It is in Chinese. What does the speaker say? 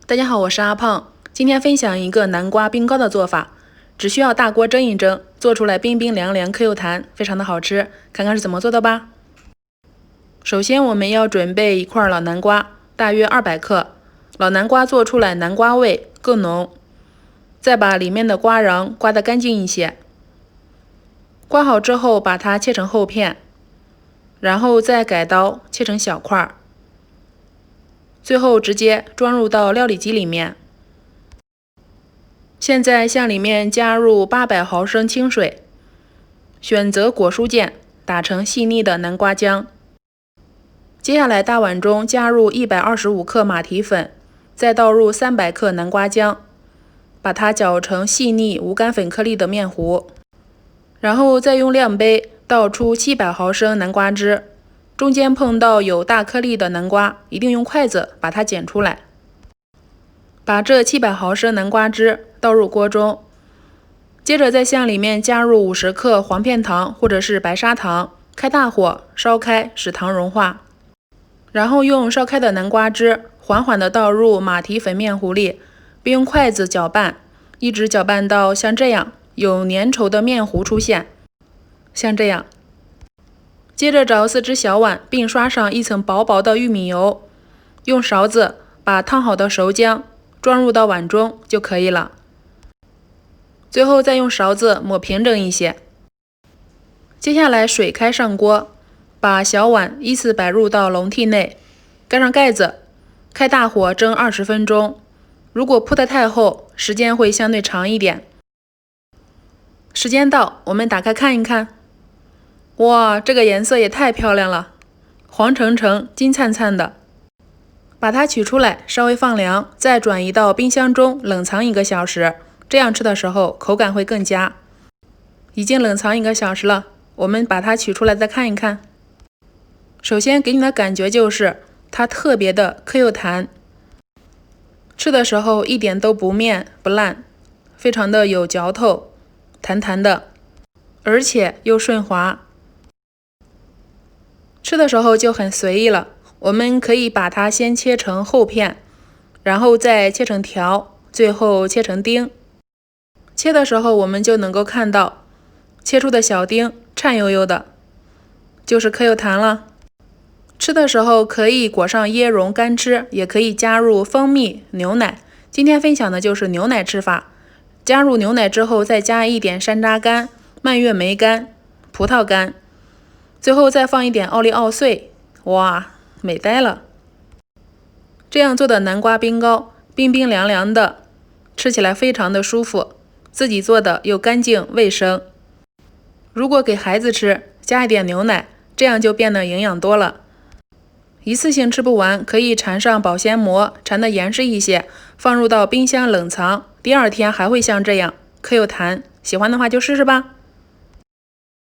大家好，我是阿胖，今天分享一个南瓜冰糕的做法，只需要大锅蒸一蒸，做出来冰冰凉凉、Q 弹，非常的好吃。看看是怎么做的吧。首先我们要准备一块老南瓜，大约200克。老南瓜做出来南瓜味更浓。再把里面的瓜瓤刮得干净一些。刮好之后，把它切成厚片，然后再改刀切成小块。最后直接装入到料理机里面。现在向里面加入800毫升清水，选择果蔬键，打成细腻的南瓜浆。接下来大碗中加入125克马蹄粉，再倒入300克南瓜浆，把它搅成细腻无干粉颗粒的面糊。然后再用量杯倒出700毫升南瓜汁。中间碰到有大颗粒的南瓜，一定用筷子把它捡出来。把这700毫升南瓜汁倒入锅中，接着再向里面加入50克黄片糖或者是白砂糖，开大火烧开，使糖融化。然后用烧开的南瓜汁缓缓地倒入马蹄粉面糊里，并用筷子搅拌，一直搅拌到像这样有粘稠的面糊出现，像这样。接着找4只小碗，并刷上一层薄薄的玉米油，用勺子把烫好的熟浆装入到碗中就可以了。最后再用勺子抹平整一些。接下来水开上锅，把小碗依次摆入到笼屉内，盖上盖子，开大火蒸20分钟。如果铺得太厚，时间会相对长一点。时间到，我们打开看一看。哇，这个颜色也太漂亮了，黄澄澄、金灿灿的。把它取出来，稍微放凉，再转移到冰箱中冷藏1个小时，这样吃的时候口感会更佳。已经冷藏1个小时了，我们把它取出来再看一看。首先给你的感觉就是它特别的 Q 弹，吃的时候一点都不面不烂，非常的有嚼头，弹弹的，而且又顺滑。吃的时候就很随意了，我们可以把它先切成厚片，然后再切成条，最后切成丁。切的时候我们就能够看到切出的小丁颤悠悠的，就是 Q 弹了。吃的时候可以裹上椰蓉干吃，也可以加入蜂蜜、牛奶。今天分享的就是牛奶吃法，加入牛奶之后再加一点山楂干、蔓越莓干、葡萄干，最后再放一点奥利奥碎，哇，美呆了！这样做的南瓜冰糕，冰冰凉凉的，吃起来非常的舒服，自己做的又干净卫生。如果给孩子吃，加一点牛奶，这样就变得营养多了。一次性吃不完，可以缠上保鲜膜，缠得严实一些，放入到冰箱冷藏，第2天还会像这样 Q 弹。喜欢的话就试试吧。